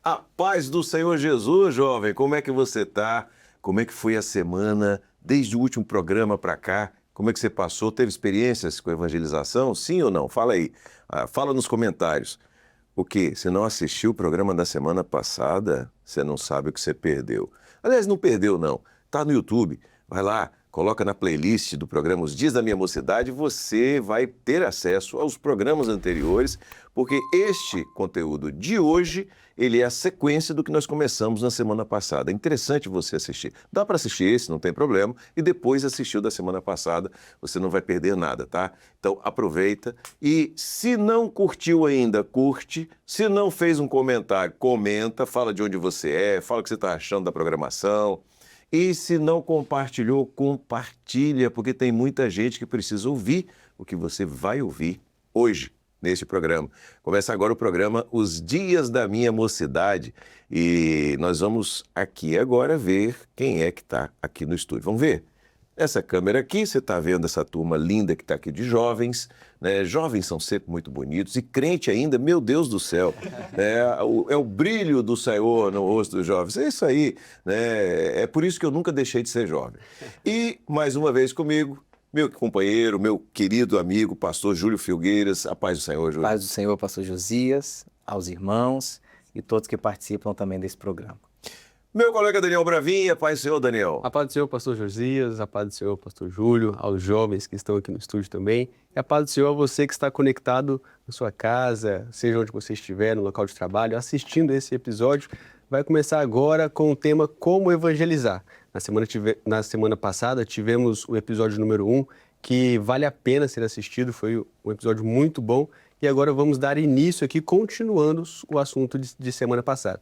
A paz do Senhor Jesus, jovem. Como é que você tá? Como é que foi a semana, desde o último programa para cá? Como é que você passou? Teve experiências com evangelização? Sim ou não? Fala aí. Fala nos comentários. O quê? Você não assistiu o programa da semana passada? Você não sabe o que você perdeu. Aliás, não perdeu, não. Tá no YouTube. Vai lá, coloca na playlist do programa Os Dias da Minha Mocidade, você vai ter acesso aos programas anteriores, porque este conteúdo de hoje, ele é a sequência do que nós começamos na semana passada. É interessante você assistir. Dá para assistir esse, não tem problema, e depois assistir o da semana passada, você não vai perder nada, tá? Então aproveita e se não curtiu ainda, curte. Se não fez um comentário, comenta, fala de onde você é, fala o que você está achando da programação. E se não compartilhou, compartilha, porque tem muita gente que precisa ouvir o que você vai ouvir hoje neste programa. Começa agora o programa Os Dias da Minha Mocidade e nós vamos aqui agora ver quem é que está aqui no estúdio. Vamos ver? Essa câmera aqui, você está vendo essa turma linda que está aqui de jovens, né? Jovens são sempre muito bonitos e crente ainda, meu Deus do céu, é o brilho do Senhor no rosto dos jovens, é isso aí, né? É por isso que eu nunca deixei de ser jovem. E, mais uma vez comigo, meu companheiro, meu querido amigo, pastor Júlio Filgueiras, a paz do Senhor, Júlio. Paz do Senhor, pastor Josias, aos irmãos e todos que participam também desse programa. Meu colega Daniel Bravinha, paz do Senhor, Daniel. A paz do Senhor, pastor Josias, a paz do Senhor, pastor Júlio, aos jovens que estão aqui no estúdio também. E a paz do Senhor a você que está conectado na sua casa, seja onde você estiver, no local de trabalho, assistindo esse episódio. Vai começar agora com o tema Como Evangelizar. Na semana passada tivemos o episódio número 1, que vale a pena ser assistido, foi um episódio muito bom. E agora vamos dar início aqui, continuando o assunto de semana passada.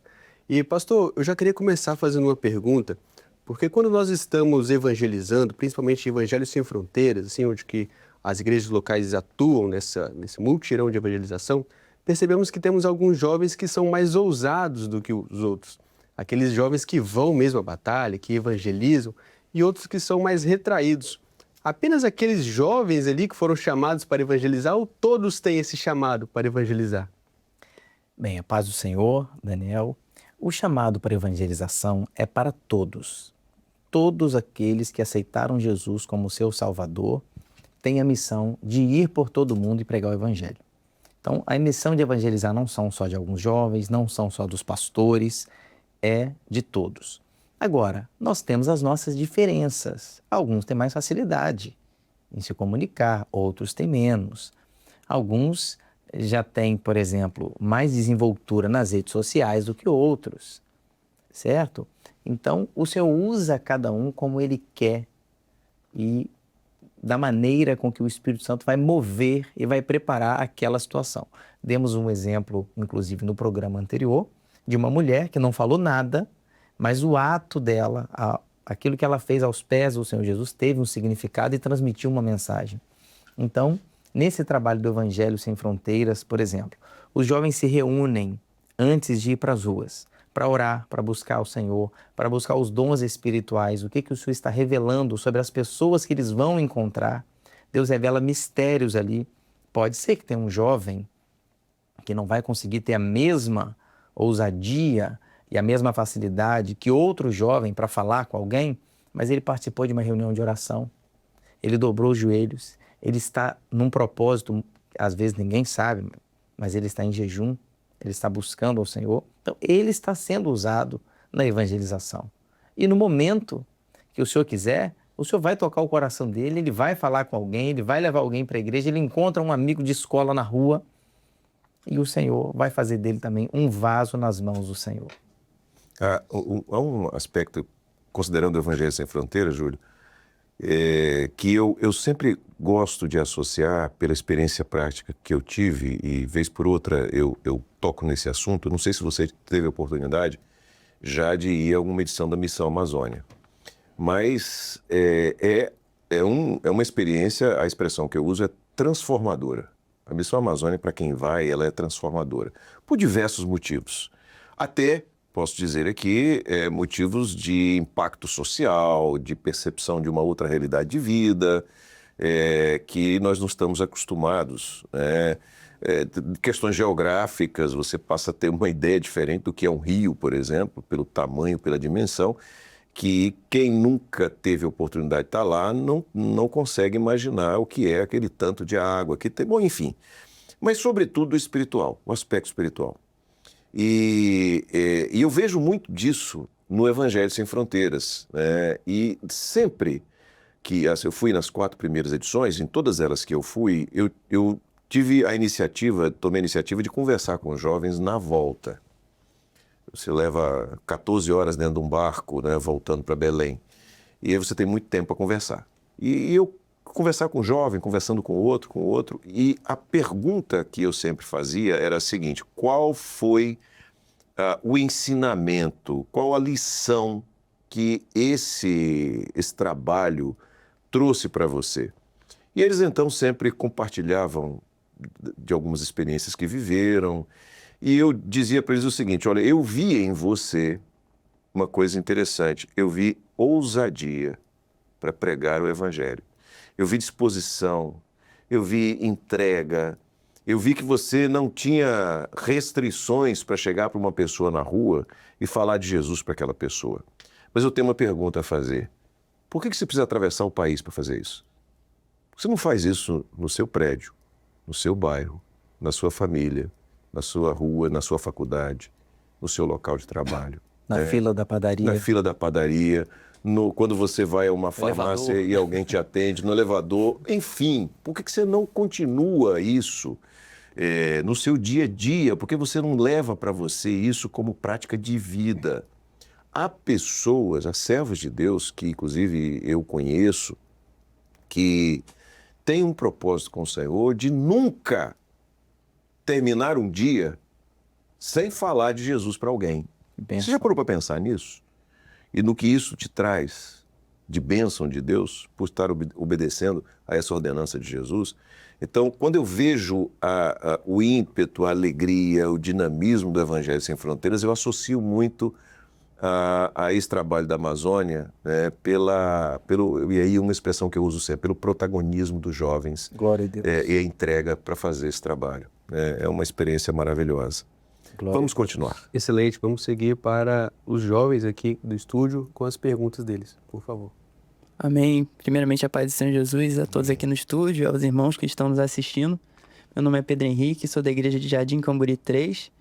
E, pastor, eu já queria começar fazendo uma pergunta, porque quando nós estamos evangelizando, principalmente Evangelhos Sem Fronteiras, assim, onde que as igrejas locais atuam nesse multirão de evangelização, percebemos que temos alguns jovens que são mais ousados do que os outros. Aqueles jovens que vão mesmo à batalha, que evangelizam, e outros que são mais retraídos. Apenas aqueles jovens ali que foram chamados para evangelizar, ou todos têm esse chamado para evangelizar? Bem, a paz do Senhor, Daniel. O chamado para evangelização é para todos. Todos aqueles que aceitaram Jesus como seu Salvador têm a missão de ir por todo mundo e pregar o Evangelho. Então, a missão de evangelizar não são só de alguns jovens, não são só dos pastores, é de todos. Agora, nós temos as nossas diferenças. Alguns têm mais facilidade em se comunicar, outros têm menos. Alguns já têm, por exemplo, mais desenvoltura nas redes sociais do que outros, certo? Então, o Senhor usa cada um como Ele quer e da maneira com que o Espírito Santo vai mover e vai preparar aquela situação. Demos um exemplo, inclusive, no programa anterior, de uma mulher que não falou nada, mas o ato dela, aquilo que ela fez aos pés do Senhor Jesus, teve um significado e transmitiu uma mensagem. Então, nesse trabalho do Evangelho Sem Fronteiras, por exemplo, os jovens se reúnem antes de ir para as ruas, para orar, para buscar o Senhor, para buscar os dons espirituais, o que o Senhor está revelando sobre as pessoas que eles vão encontrar. Deus revela mistérios ali. Pode ser que tenha um jovem que não vai conseguir ter a mesma ousadia e a mesma facilidade que outro jovem para falar com alguém, mas ele participou de uma reunião de oração, ele dobrou os joelhos, ele está num propósito, às vezes ninguém sabe, mas ele está em jejum, ele está buscando ao Senhor. Então, ele está sendo usado na evangelização. E no momento que o Senhor quiser, o Senhor vai tocar o coração dele, ele vai falar com alguém, ele vai levar alguém para a igreja, ele encontra um amigo de escola na rua e o Senhor vai fazer dele também um vaso nas mãos do Senhor. Há um aspecto, considerando o Evangelho Sem Fronteiras, Júlio, que eu sempre gosto de associar pela experiência prática que eu tive e vez por outra eu toco nesse assunto. Não sei se você teve a oportunidade já de ir a alguma edição da Missão Amazônia, mas é uma experiência, a expressão que eu uso é transformadora. A Missão Amazônia, para quem vai, ela é transformadora por diversos motivos. Até posso dizer aqui, motivos de impacto social, de percepção de uma outra realidade de vida, que nós não estamos acostumados, né? questões geográficas, você passa a ter uma ideia diferente do que é um rio, por exemplo, pelo tamanho, pela dimensão, que quem nunca teve a oportunidade de estar lá não consegue imaginar o que é aquele tanto de água que tem. Bom, enfim. Mas, sobretudo, o espiritual, o aspecto espiritual. E eu vejo muito disso no Evangelho Sem Fronteiras, né? E sempre que eu fui nas 4 primeiras edições, em todas elas que eu fui, eu tomei a iniciativa de conversar com os jovens na volta. Você leva 14 horas dentro de um barco, né, voltando para Belém, e aí você tem muito tempo para conversar. E eu conversar com um jovem, conversando com outro, e a pergunta que eu sempre fazia era a seguinte: qual foi o ensinamento, qual a lição que esse trabalho trouxe para você? E eles então sempre compartilhavam de algumas experiências que viveram, e eu dizia para eles o seguinte: olha, eu vi em você uma coisa interessante, eu vi ousadia para pregar o Evangelho, eu vi disposição, eu vi entrega, eu vi que você não tinha restrições para chegar para uma pessoa na rua e falar de Jesus para aquela pessoa. Mas eu tenho uma pergunta a fazer: por que você precisa atravessar o país para fazer isso? Você não faz isso no seu prédio, no seu bairro, na sua família, na sua rua, na sua faculdade, no seu local de trabalho. Na fila da padaria. Na fila da padaria, quando você vai a uma farmácia e alguém te atende, no elevador. Enfim, por que você não continua isso no seu dia a dia? Por que você não leva para você isso como prática de vida? Há pessoas, há servos de Deus, que inclusive eu conheço, que têm um propósito com o Senhor de nunca terminar um dia sem falar de Jesus para alguém. Você já parou para pensar nisso? E no que isso te traz de bênção de Deus por estar obedecendo a essa ordenança de Jesus? Então, quando eu vejo o ímpeto, a alegria, o dinamismo do Evangelho Sem Fronteiras, eu associo muito a esse trabalho da Amazônia, né, e aí uma expressão que eu uso sempre, pelo protagonismo dos jovens. Glória a Deus. E a entrega para fazer esse trabalho. É uma experiência maravilhosa. Vamos continuar. Excelente, vamos seguir para os jovens aqui do estúdio com as perguntas deles, por favor. Amém. Primeiramente, a paz do Senhor Jesus a todos aqui no estúdio, aos irmãos que estão nos assistindo. Meu nome é Pedro Henrique, sou da igreja de Jardim Camburi 3,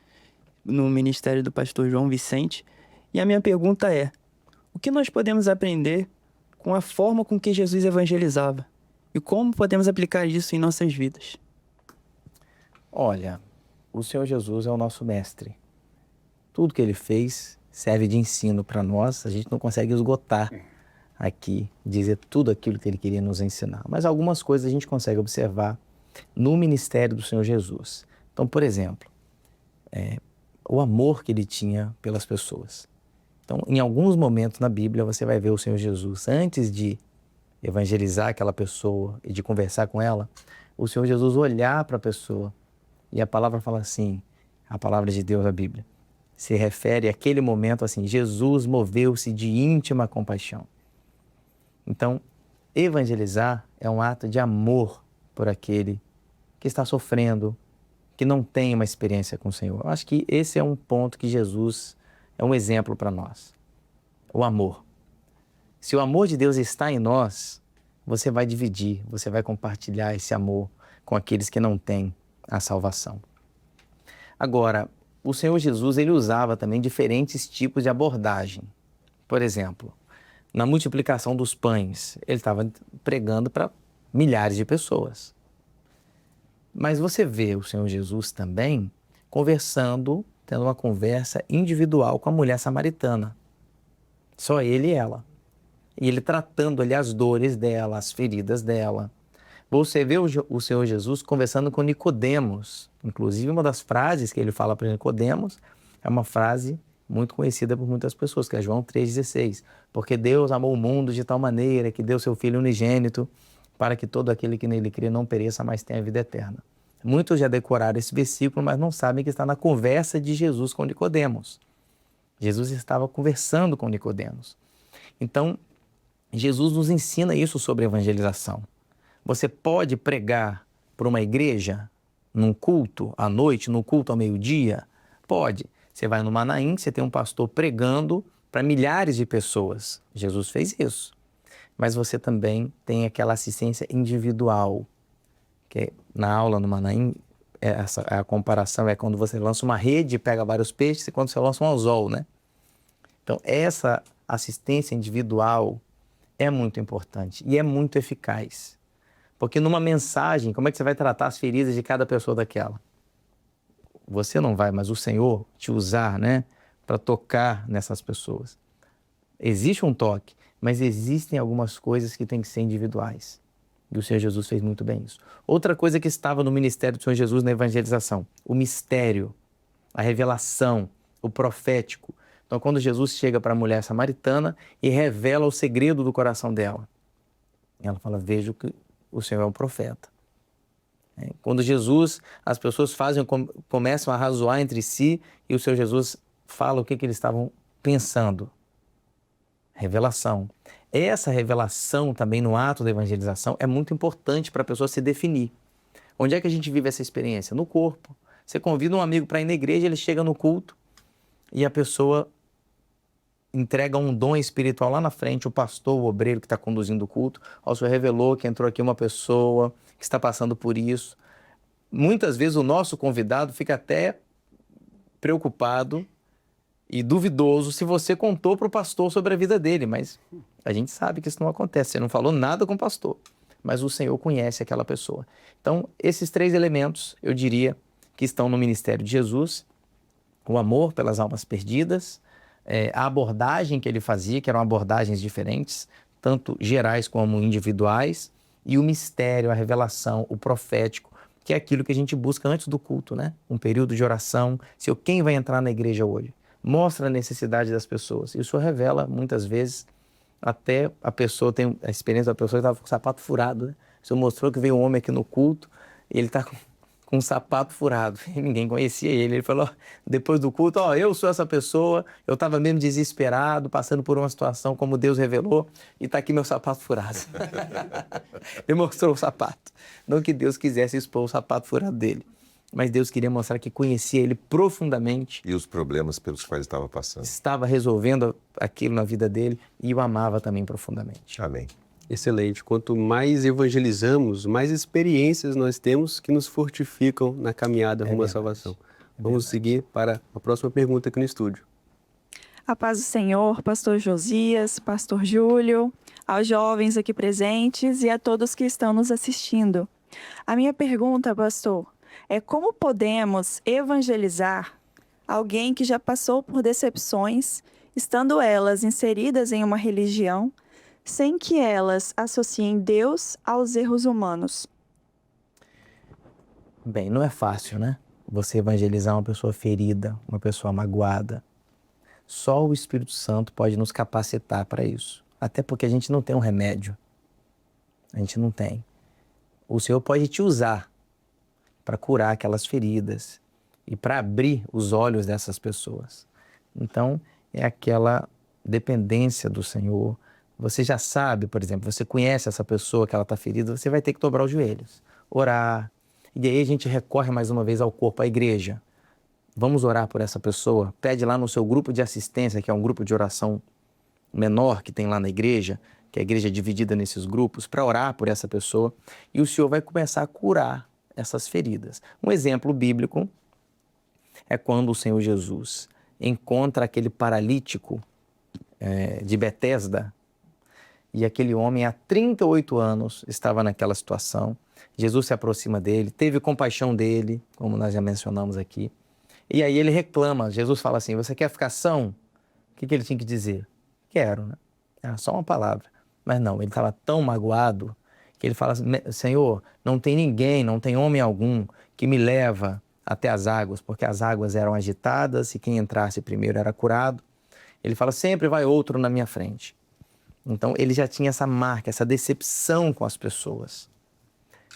no ministério do pastor João Vicente. E a minha pergunta é: o que nós podemos aprender com a forma com que Jesus evangelizava? E como podemos aplicar isso em nossas vidas? Olha, o Senhor Jesus é o nosso mestre. Tudo que ele fez serve de ensino para nós. A gente não consegue esgotar aqui, dizer tudo aquilo que ele queria nos ensinar. Mas algumas coisas a gente consegue observar no ministério do Senhor Jesus. Então, por exemplo, o amor que ele tinha pelas pessoas. Então, em alguns momentos na Bíblia, você vai ver o Senhor Jesus, antes de evangelizar aquela pessoa e de conversar com ela, o Senhor Jesus olhar para a pessoa. E a palavra fala assim, a palavra de Deus, a Bíblia, se refere àquele momento assim: Jesus moveu-se de íntima compaixão. Então, evangelizar é um ato de amor por aquele que está sofrendo, que não tem uma experiência com o Senhor. Eu acho que esse é um ponto que Jesus é um exemplo para nós. O amor. Se o amor de Deus está em nós, você vai dividir, você vai compartilhar esse amor com aqueles que não têm a salvação. Agora, o Senhor Jesus, ele usava também diferentes tipos de abordagem. Por exemplo, na multiplicação dos pães, ele estava pregando para milhares de pessoas. Mas você vê o Senhor Jesus também conversando, tendo uma conversa individual com a mulher samaritana. Só ele e ela. E ele tratando ali as dores dela, as feridas dela. Você vê o Senhor Jesus conversando com Nicodemos. Inclusive, uma das frases que ele fala para Nicodemos é uma frase muito conhecida por muitas pessoas, que é João 3,16. Porque Deus amou o mundo de tal maneira que deu seu Filho unigênito para que todo aquele que nele crê não pereça, mas tenha vida eterna. Muitos já decoraram esse versículo, mas não sabem que está na conversa de Jesus com Nicodemos. Jesus estava conversando com Nicodemos. Então, Jesus nos ensina isso sobre evangelização. Você pode pregar para uma igreja num culto à noite, num culto ao meio-dia? Pode. Você vai no Manaim, você tem um pastor pregando para milhares de pessoas. Jesus fez isso. Mas você também tem aquela assistência individual, que na aula no Manaim, a comparação é quando você lança uma rede e pega vários peixes e quando você lança um anzol, né? Então, essa assistência individual é muito importante e é muito eficaz. Porque numa mensagem, como é que você vai tratar as feridas de cada pessoa daquela? Você não vai, mas o Senhor te usar, né, para tocar nessas pessoas. Existe um toque, mas existem algumas coisas que têm que ser individuais. E o Senhor Jesus fez muito bem isso. Outra coisa que estava no ministério do Senhor Jesus na evangelização, o mistério, a revelação, o profético. Então, quando Jesus chega para a mulher samaritana e revela o segredo do coração dela, ela fala, vejo que o Senhor é um profeta. Quando Jesus, as pessoas começam a razoar entre si e o Senhor Jesus fala o que eles estavam pensando. Revelação. Essa revelação também no ato da evangelização é muito importante para a pessoa se definir. Onde é que a gente vive essa experiência? No corpo. Você convida um amigo para ir na igreja, ele chega no culto e a pessoa entrega um dom espiritual lá na frente, o pastor, o obreiro que está conduzindo o culto. O Senhor revelou que entrou aqui uma pessoa que está passando por isso. Muitas vezes o nosso convidado fica até preocupado e duvidoso se você contou para o pastor sobre a vida dele, mas a gente sabe que isso não acontece. Você não falou nada com o pastor, mas o Senhor conhece aquela pessoa. Então, esses 3 elementos, eu diria, que estão no ministério de Jesus: o amor pelas almas perdidas, a abordagem que ele fazia, que eram abordagens diferentes, tanto gerais como individuais, e o mistério, a revelação, o profético, que é aquilo que a gente busca antes do culto, né? Um período de oração. Quem vai entrar na igreja hoje? Mostra a necessidade das pessoas. Isso revela, muitas vezes, até a pessoa tem a experiência da pessoa que estava com o sapato furado, né? O Senhor mostrou que veio um homem aqui no culto e ele está com um sapato furado. E ninguém conhecia ele. Ele falou, depois do culto, eu sou essa pessoa, eu estava mesmo desesperado, passando por uma situação como Deus revelou, e está aqui meu sapato furado. Ele mostrou o sapato. Não que Deus quisesse expor o sapato furado dele, mas Deus queria mostrar que conhecia ele profundamente. E os problemas pelos quais estava passando. Estava resolvendo aquilo na vida dele e o amava também profundamente. Amém. Excelente. Quanto mais evangelizamos, mais experiências nós temos que nos fortificam na caminhada rumo à salvação. Vamos seguir para a próxima pergunta aqui no estúdio. A paz do Senhor, pastor Josias, pastor Júlio, aos jovens aqui presentes e a todos que estão nos assistindo. A minha pergunta, pastor, é como podemos evangelizar alguém que já passou por decepções, estando elas inseridas em uma religião, sem que elas associem Deus aos erros humanos? Bem, não é fácil, né? Você evangelizar uma pessoa ferida, uma pessoa magoada. Só o Espírito Santo pode nos capacitar para isso. Até porque a gente não tem um remédio. A gente não tem. O Senhor pode te usar para curar aquelas feridas e para abrir os olhos dessas pessoas. Então, é aquela dependência do Senhor. Você já sabe, por exemplo, você conhece essa pessoa que ela está ferida, você vai ter que dobrar os joelhos, orar. E aí a gente recorre mais uma vez ao corpo, à igreja. Vamos orar por essa pessoa. Pede lá no seu grupo de assistência, que é um grupo de oração menor que tem lá na igreja, que a igreja é dividida nesses grupos, para orar por essa pessoa. E o Senhor vai começar a curar essas feridas. Um exemplo bíblico é quando o Senhor Jesus encontra aquele paralítico de Betesda, e aquele homem há 38 anos estava naquela situação. Jesus se aproxima dele, teve compaixão dele, como nós já mencionamos aqui. E aí ele reclama, Jesus fala assim, você quer ficar são? O que ele tinha que dizer? Quero, né? Era só uma palavra. Mas não, ele estava tão magoado que ele fala assim, Senhor, não tem ninguém, não tem homem algum que me leva até as águas, porque as águas eram agitadas e quem entrasse primeiro era curado. Ele fala, sempre vai outro na minha frente. Então, ele já tinha essa marca, essa decepção com as pessoas.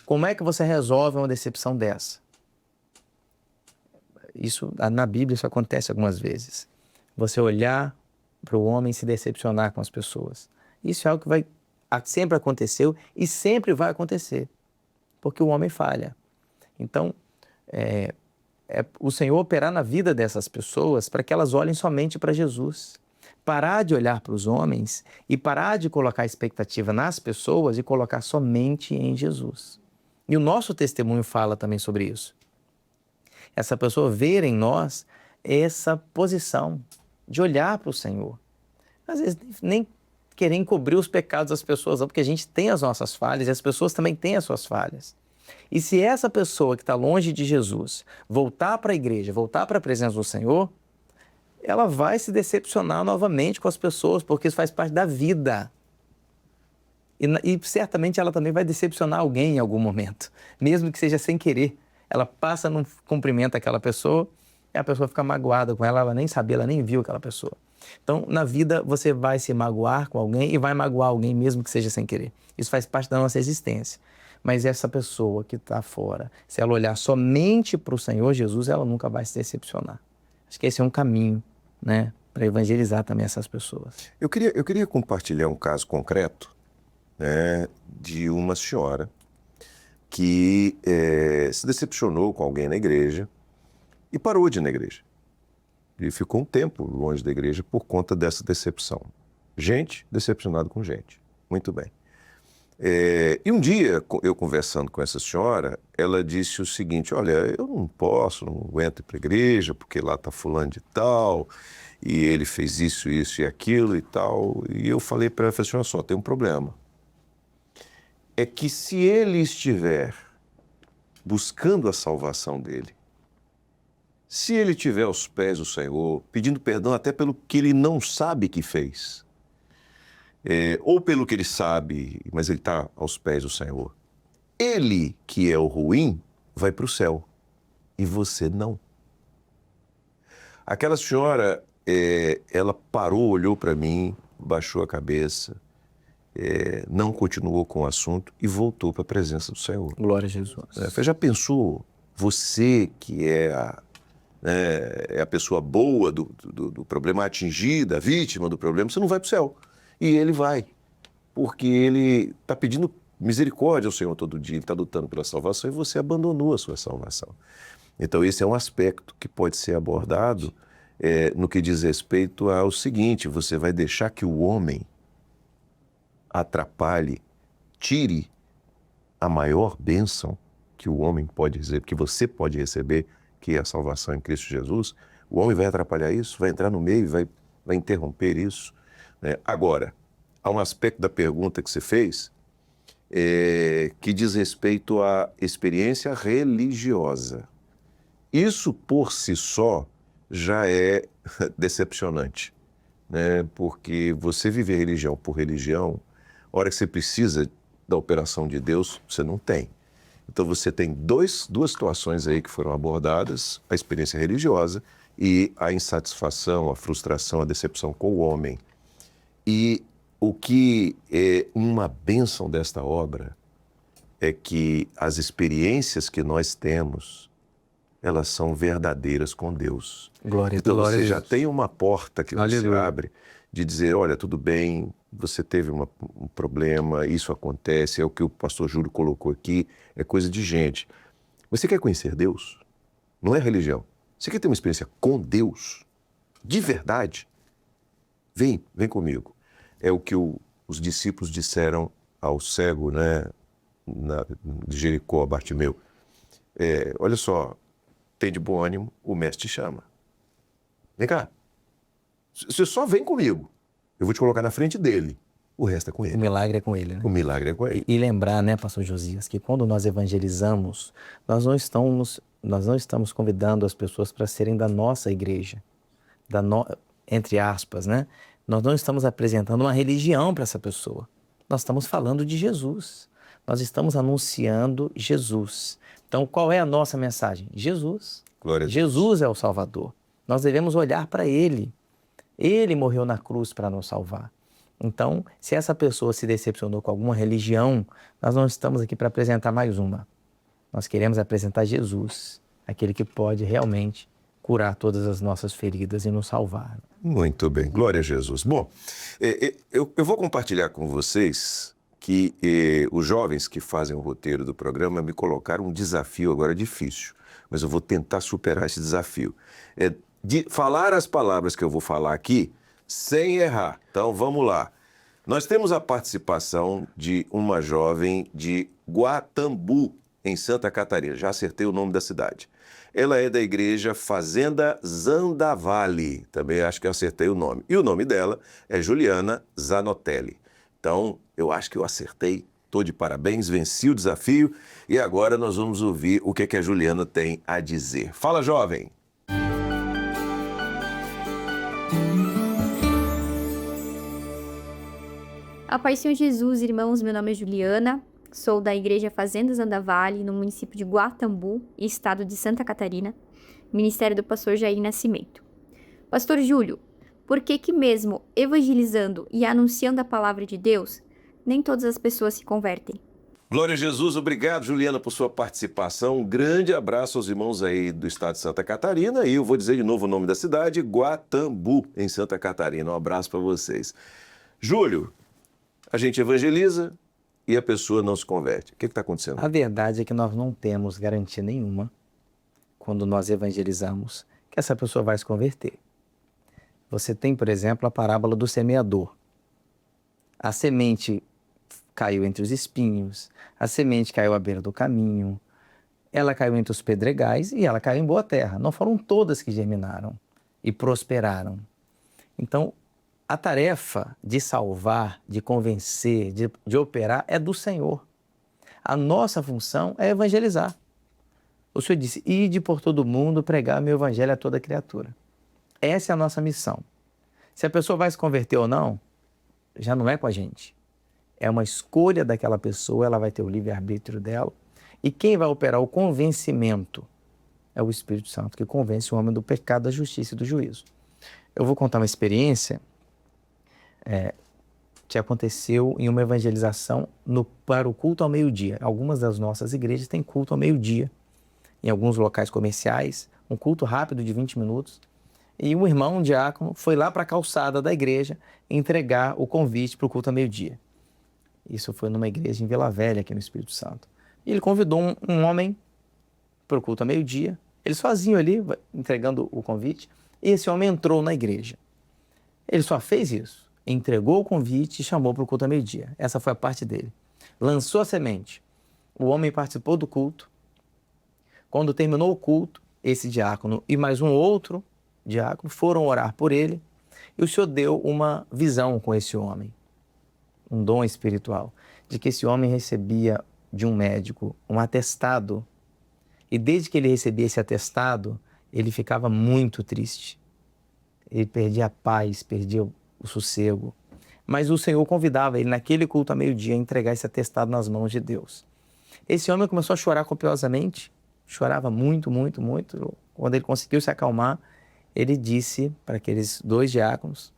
Como é que você resolve uma decepção dessa? Isso, na Bíblia, isso acontece algumas vezes. Você olhar para o homem e se decepcionar com as pessoas. Isso é algo que sempre aconteceu e sempre vai acontecer, porque o homem falha. Então, o Senhor operar na vida dessas pessoas para que elas olhem somente para Jesus. Parar de olhar para os homens e parar de colocar expectativa nas pessoas e colocar somente em Jesus. E o nosso testemunho fala também sobre isso. Essa pessoa ver em nós essa posição de olhar para o Senhor. Às vezes nem querer encobrir os pecados das pessoas, não, porque a gente tem as nossas falhas e as pessoas também têm as suas falhas. E se essa pessoa que está longe de Jesus voltar para a igreja, voltar para a presença do Senhor, ela vai se decepcionar novamente com as pessoas, porque isso faz parte da vida. E certamente ela também vai decepcionar alguém em algum momento, mesmo que seja sem querer. Ela passa, não cumprimenta aquela pessoa, e a pessoa fica magoada com ela, ela nem sabia, ela nem viu aquela pessoa. Então, na vida, você vai se magoar com alguém e vai magoar alguém mesmo que seja sem querer. Isso faz parte da nossa existência. Mas essa pessoa que está fora, se ela olhar somente para o Senhor Jesus, ela nunca vai se decepcionar. Acho que esse é um caminho, né, para evangelizar também essas pessoas. Eu queria compartilhar um caso concreto, né, de uma senhora que se decepcionou com alguém na igreja e parou de ir na igreja. E ficou um tempo longe da igreja por conta dessa decepção. Gente decepcionada com gente. Muito bem. E um dia, eu conversando com essa senhora, ela disse o seguinte: olha, eu não posso, não aguento ir para a igreja, porque lá está fulano de tal, e ele fez isso, isso e aquilo e tal. E eu falei para ela, falei, só tem um problema. É que se ele estiver buscando a salvação dele, se ele estiver aos pés do Senhor, pedindo perdão até pelo que ele não sabe que fez, ou pelo que ele sabe, mas ele está aos pés do Senhor, ele, que é o ruim, vai para o céu, e você não. Aquela senhora, ela parou, olhou para mim, baixou a cabeça, não continuou com o assunto e voltou para a presença do Senhor. Glória a Jesus. Já pensou, você que é a pessoa boa do problema, atingida, a vítima do problema, você não vai para o céu. E ele vai, porque ele está pedindo misericórdia ao Senhor todo dia, ele está lutando pela salvação e você abandonou a sua salvação. Então esse é um aspecto que pode ser abordado no que diz respeito ao seguinte: você vai deixar que o homem atrapalhe, tire a maior bênção que o homem pode receber, que você pode receber, que é a salvação em Cristo Jesus. O homem vai atrapalhar isso, vai entrar no meio, vai interromper isso, né? Agora, há um aspecto da pergunta que você fez que diz respeito à experiência religiosa. Isso por si só já é decepcionante, né? Porque você viver religião por religião, a hora que você precisa da operação de Deus, você não tem. Então você tem duas situações aí que foram abordadas: a experiência religiosa e a insatisfação, a frustração, a decepção com o homem. E o que é uma bênção desta obra é que as experiências que nós temos, elas são verdadeiras com Deus. Glória a Então Deus. você já tem uma porta que você Aleluia. abre de dizer: olha, tudo bem, você teve um problema, isso acontece, é o que o pastor Júlio colocou aqui, é coisa de gente. Você quer conhecer Deus? Não é religião. Você quer ter uma experiência com Deus, de verdade? Vem comigo. É o que os discípulos disseram ao cego, né, de Jericó, a Bartimeu. Olha só, tem de bom ânimo, o mestre te chama. Vem cá. Você só vem comigo. Eu vou te colocar na frente dele. O resto é com ele. O milagre é com ele, né? O milagre é com ele. E lembrar, né, pastor Josias, que quando nós evangelizamos, nós não estamos convidando as pessoas para serem da nossa igreja, entre aspas, né? Nós não estamos apresentando uma religião para essa pessoa. Nós estamos falando de Jesus. Nós estamos anunciando Jesus. Então, qual é a nossa mensagem? Jesus. Glória a Deus. Jesus é o Salvador. Nós devemos olhar para Ele. Ele morreu na cruz para nos salvar. Então, se essa pessoa se decepcionou com alguma religião, nós não estamos aqui para apresentar mais uma. Nós queremos apresentar Jesus, aquele que pode realmente curar todas as nossas feridas e nos salvar. Muito bem, glória a Jesus. Bom, eu vou compartilhar com vocês que os jovens que fazem o roteiro do programa me colocaram um desafio agora difícil. mas eu vou tentar superar esse desafio. É de falar as palavras que eu vou falar aqui sem errar. Então, vamos lá. Nós temos a participação de uma jovem de Guatambu, em Santa Catarina. Já acertei o nome da cidade. Ela é da igreja Fazenda Zandavali. Também acho que eu acertei o nome. E o nome dela é Juliana Zanotelli. Então, eu acho que eu acertei. Estou de parabéns, venci o desafio. E agora nós vamos ouvir o que a Juliana tem a dizer. Fala, jovem! A paz do Senhor Jesus, irmãos, meu nome é Juliana, sou da Igreja Fazenda Zandavali, no município de Guatambu, estado de Santa Catarina, ministério do pastor Jair Nascimento. Pastor Júlio, por que mesmo evangelizando e anunciando a palavra de Deus, nem todas as pessoas se convertem? Glória a Jesus, obrigado, Juliana, por sua participação. Um grande abraço aos irmãos aí do estado de Santa Catarina. E eu vou dizer de novo o nome da cidade, Guatambu, em Santa Catarina. Um abraço para vocês. Júlio, a gente evangeliza e a pessoa não se converte. O que está acontecendo? A verdade é que nós não temos garantia nenhuma, quando nós evangelizamos, que essa pessoa vai se converter. Você tem, por exemplo, a parábola do semeador. A semente caiu entre os espinhos, a semente caiu à beira do caminho, ela caiu entre os pedregais e ela caiu em boa terra. Não foram todas que germinaram e prosperaram. Então, a tarefa de salvar, de convencer, de operar é do Senhor. A nossa função é evangelizar. O Senhor disse, ide por todo mundo pregar meu evangelho a toda criatura. Essa é a nossa missão. Se a pessoa vai se converter ou não, já não é com a gente. É uma escolha daquela pessoa, ela vai ter o livre-arbítrio dela. E quem vai operar o convencimento é o Espírito Santo, que convence o homem do pecado, da justiça e do juízo. Eu vou contar uma experiência que aconteceu em uma evangelização para o culto ao meio-dia. Algumas das nossas igrejas têm culto ao meio-dia, em alguns locais comerciais, um culto rápido de 20 minutos. E um irmão, um diácono, foi lá para a calçada da igreja entregar o convite para o culto ao meio-dia. Isso foi numa igreja em Vila Velha, aqui no Espírito Santo. E ele convidou um homem para o culto ao meio-dia, eles sozinhos ali, entregando o convite, e esse homem entrou na igreja. Ele só fez isso. Entregou o convite e chamou para o culto ao meio-dia. Essa foi a parte dele. Lançou a semente. O homem participou do culto. Quando terminou o culto, esse diácono e mais um outro diácono foram orar por ele. E o Senhor deu uma visão com esse homem, um dom espiritual, de que esse homem recebia de um médico um atestado. E desde que ele recebia esse atestado, ele ficava muito triste. Ele perdia a paz, perdia o sossego. Mas o Senhor convidava ele, naquele culto a meio-dia, a entregar esse atestado nas mãos de Deus. Esse homem começou a chorar copiosamente, chorava muito, muito, muito. Quando ele conseguiu se acalmar, ele disse para aqueles dois diáconos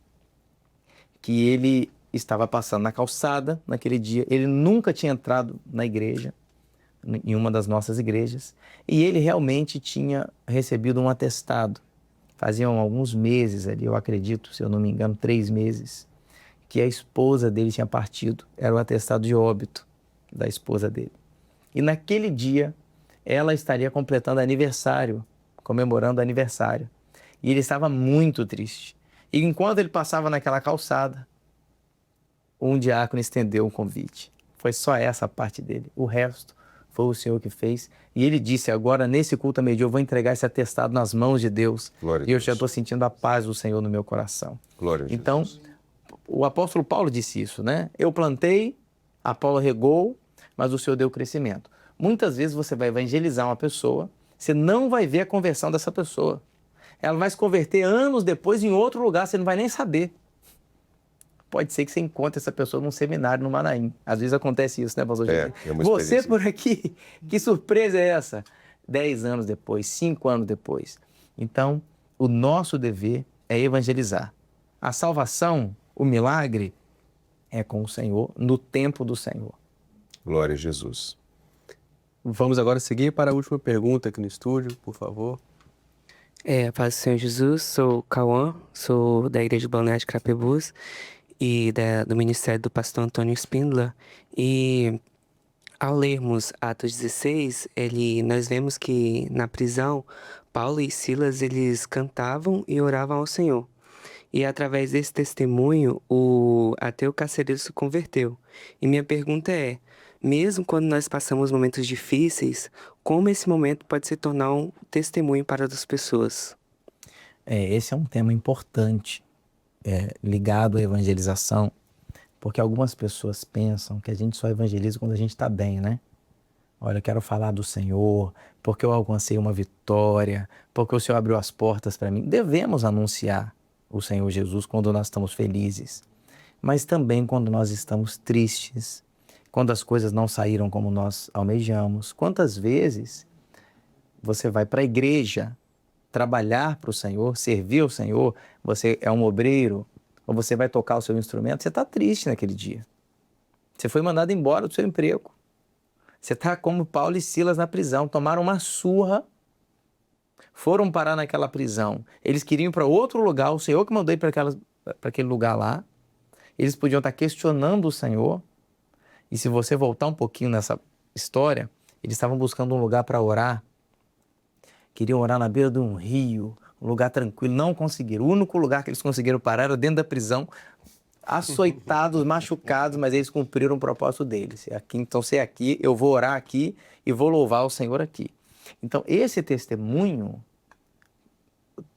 que ele estava passando na calçada naquele dia. Ele nunca tinha entrado na igreja, em uma das nossas igrejas, e ele realmente tinha recebido um atestado. Faziam alguns meses ali, eu acredito, se eu não me engano, 3 meses, que a esposa dele tinha partido. Era o atestado de óbito da esposa dele. E naquele dia, ela estaria completando aniversário, comemorando aniversário. E ele estava muito triste. E enquanto ele passava naquela calçada, um diácono estendeu um convite. Foi só essa parte dele. O resto foi o Senhor que fez. E ele disse, agora nesse culto a meio-dia eu vou entregar esse atestado nas mãos de Deus. Glória a E eu Deus. já estou sentindo a paz do Senhor no meu coração. Glória a Jesus. Então, o apóstolo Paulo disse isso, né? Eu plantei, Apolo regou, mas o Senhor deu crescimento. Muitas vezes você vai evangelizar uma pessoa, você não vai ver a conversão dessa pessoa. Ela vai se converter anos depois em outro lugar, você não vai nem saber. Pode ser que você encontre essa pessoa num seminário no Manaim. Às vezes acontece isso, né, pastor? É uma Você experiência. por aqui, que surpresa é essa? 10 anos depois, 5 anos depois. Então, o nosso dever é evangelizar. A salvação, o milagre, é com o Senhor, no tempo do Senhor. Glória a Jesus. Vamos agora seguir para a última pergunta aqui no estúdio, por favor. Paz do Senhor Jesus, sou Cauã, sou da Igreja Balneário de Crapebus e do Ministério do Pastor Antônio Spindler. E Ao lermos Atos 16, nós vemos que na prisão, Paulo e Silas, eles cantavam e oravam ao Senhor. E através desse testemunho, o ateu carcereiro se converteu. E minha pergunta é, mesmo quando nós passamos momentos difíceis, como esse momento pode se tornar um testemunho para outras pessoas? Esse é um tema importante, ligado à evangelização, porque algumas pessoas pensam que a gente só evangeliza quando a gente está bem, né? Olha, eu quero falar do Senhor, porque eu alcancei uma vitória, porque o Senhor abriu as portas para mim. Devemos anunciar o Senhor Jesus quando nós estamos felizes, mas também quando nós estamos tristes, quando as coisas não saíram como nós almejamos. Quantas vezes você vai para a igreja trabalhar para o Senhor, servir ao Senhor, você é um obreiro, ou você vai tocar o seu instrumento, você está triste naquele dia. Você foi mandado embora do seu emprego. Você está como Paulo e Silas na prisão, tomaram uma surra, foram parar naquela prisão. Eles queriam ir para outro lugar, o Senhor que mandou ir para aquele lugar lá. Eles podiam estar questionando o Senhor. E se você voltar um pouquinho nessa história, eles estavam buscando um lugar para orar. Queriam orar na beira de um rio, um lugar tranquilo, não conseguiram. O único lugar que eles conseguiram parar era dentro da prisão, açoitados, machucados, mas eles cumpriram o propósito deles. Então, se é aqui, eu vou orar aqui e vou louvar o Senhor aqui. Então, esse testemunho,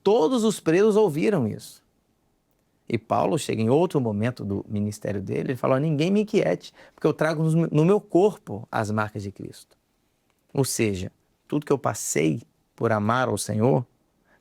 todos os presos ouviram isso. E Paulo chega em outro momento do ministério dele, ele fala, ninguém me inquiete, porque eu trago no meu corpo as marcas de Cristo. Ou seja, tudo que eu passei por amar ao Senhor,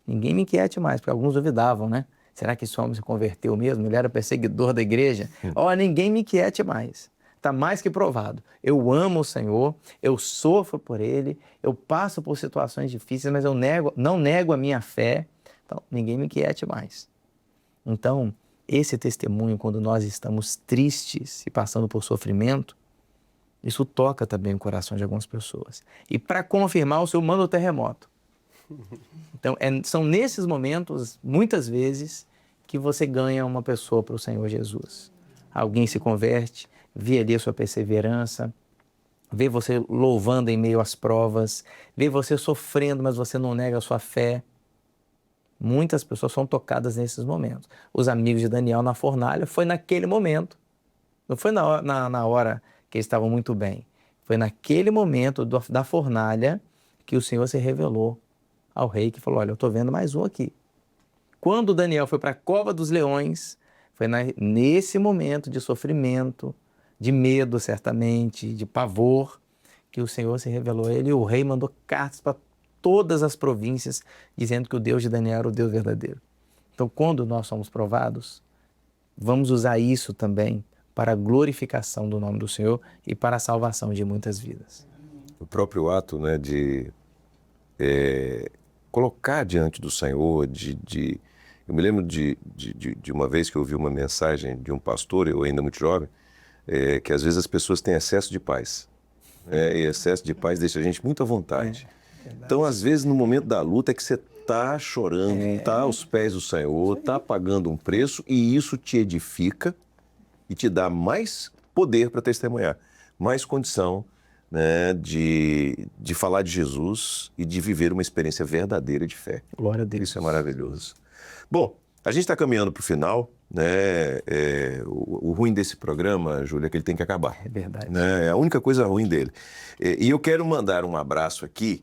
ninguém me inquiete mais, porque alguns duvidavam, né? Será que esse homem se converteu mesmo? Ele era perseguidor da igreja? Ninguém me inquiete mais. Está mais que provado. Eu amo o Senhor, eu sofro por Ele, eu passo por situações difíceis, mas eu não nego a minha fé. Então, ninguém me inquiete mais. Então, esse testemunho, quando nós estamos tristes e passando por sofrimento, isso toca também o coração de algumas pessoas. E para confirmar, o Senhor manda o terremoto. Então, são nesses momentos, muitas vezes, que você ganha uma pessoa para o Senhor Jesus. Alguém se converte, vê ali a sua perseverança, vê você louvando em meio às provas, vê você sofrendo, mas você não nega a sua fé. Muitas pessoas são tocadas nesses momentos. Os amigos de Daniel na fornalha, foi naquele momento. Não foi na hora que eles estavam muito bem. Foi naquele momento da fornalha que o Senhor se revelou ao rei, que falou, olha, eu estou vendo mais um aqui. Quando Daniel foi para a cova dos leões, foi nesse momento de sofrimento, de medo, certamente, de pavor, que o Senhor se revelou a ele, e o rei mandou cartas para todas as províncias, dizendo que o Deus de Daniel era o Deus verdadeiro. Então, quando nós somos provados, vamos usar isso também para a glorificação do nome do Senhor e para a salvação de muitas vidas. O próprio ato, né, de colocar diante do Senhor, eu me lembro de uma vez que eu ouvi uma mensagem de um pastor, eu ainda muito jovem, que às vezes as pessoas têm excesso de paz. E excesso de paz deixa a gente muito à vontade. Então, às vezes, no momento da luta é que você está chorando, está aos pés do Senhor, está pagando um preço e isso te edifica e te dá mais poder para testemunhar, mais condição, né, de falar de Jesus e de viver uma experiência verdadeira de fé. Glória a Deus. Isso é maravilhoso. Bom, a gente está caminhando para o final, né? O ruim desse programa, Júlia, é que ele tem que acabar. É verdade. Né? É a única coisa ruim dele. E eu quero mandar um abraço aqui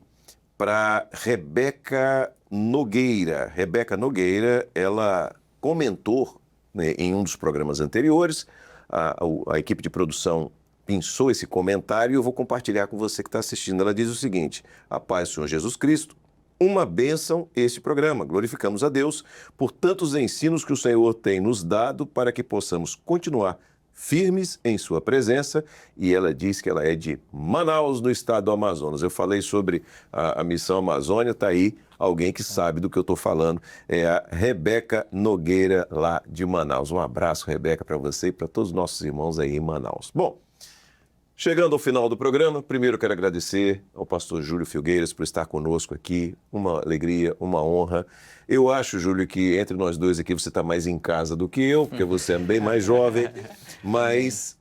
para Rebeca Nogueira. Rebeca Nogueira, ela comentou, né, em um dos programas anteriores, a equipe de produção pensou esse comentário e eu vou compartilhar com você que está assistindo. Ela diz o seguinte: a paz do Senhor Jesus Cristo, uma bênção este programa. Glorificamos a Deus por tantos ensinos que o Senhor tem nos dado para que possamos continuar firmes em sua presença. E ela diz que ela é de Manaus, no estado do Amazonas. Eu falei sobre a Missão Amazônia, está aí alguém que sabe do que eu estou falando. É a Rebeca Nogueira, lá de Manaus. Um abraço, Rebeca, para você e para todos os nossos irmãos aí em Manaus. Bom, Chegando ao final do programa, primeiro quero agradecer ao pastor Júlio Filgueiras por estar conosco aqui. Uma alegria, uma honra. Eu acho, Júlio, que entre nós dois aqui você está mais em casa do que eu, porque você é bem mais jovem, mas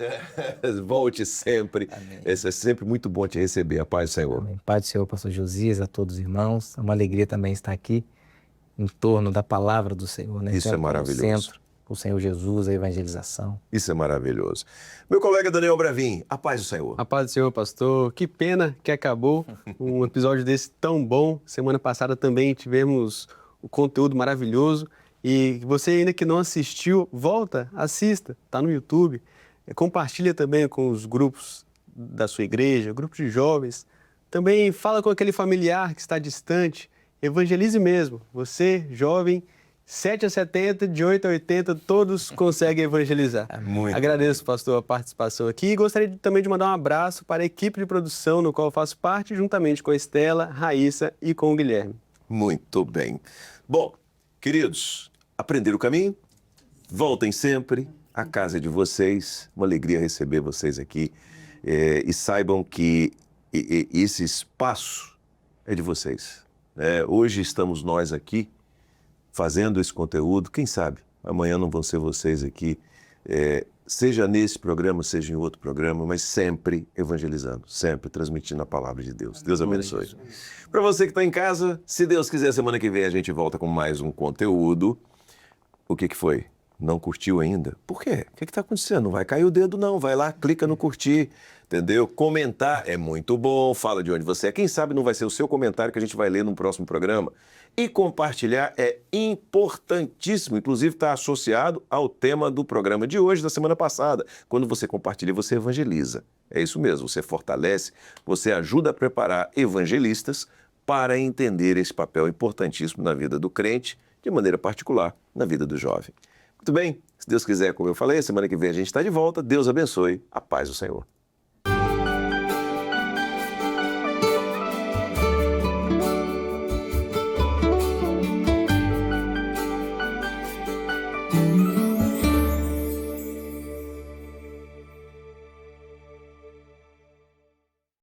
volte sempre. É sempre muito bom te receber. A paz do Senhor. Amém. Paz do Senhor, pastor Josias, a todos os irmãos. É uma alegria também estar aqui em torno da palavra do Senhor, né? Isso é maravilhoso. Centro, o Senhor Jesus, a evangelização. Isso é maravilhoso. Meu colega Daniel Bravin, a paz do Senhor. A paz do Senhor, pastor. Que pena que acabou um episódio desse tão bom. Semana passada também tivemos o conteúdo maravilhoso. E você ainda que não assistiu, volta, assista. Está no YouTube. Compartilha também com os grupos da sua igreja, grupos de jovens. Também fala com aquele familiar que está distante. Evangelize mesmo. Você, jovem, 7 a 70, de 8 a 80, todos conseguem evangelizar. Muito. Agradeço, pastor, a participação aqui e gostaria também de mandar um abraço para a equipe de produção no qual eu faço parte, juntamente com a Estela, Raíssa e com o Guilherme. Muito bem. Bom, queridos, aprenderam o caminho? Voltem sempre. A casa é de vocês. Uma alegria receber vocês aqui. E saibam que esse espaço é de vocês. Hoje estamos nós aqui fazendo esse conteúdo. Quem sabe amanhã não vão ser vocês aqui, seja nesse programa, seja em outro programa, mas sempre evangelizando, sempre transmitindo a palavra de Deus. Deus abençoe. Para você que está em casa, se Deus quiser, semana que vem a gente volta com mais um conteúdo. O que foi? Não curtiu ainda? Por quê? O que está acontecendo? Não vai cair o dedo não, vai lá, clica no curtir, entendeu? Comentar é muito bom, fala de onde você é. Quem sabe não vai ser o seu comentário que a gente vai ler no próximo programa. E compartilhar é importantíssimo, inclusive está associado ao tema do programa de hoje, da semana passada. Quando você compartilha, você evangeliza. É isso mesmo, você fortalece, você ajuda a preparar evangelistas para entender esse papel importantíssimo na vida do crente, de maneira particular, na vida do jovem. Muito bem, se Deus quiser, como eu falei, semana que vem a gente está de volta. Deus abençoe. A paz do Senhor.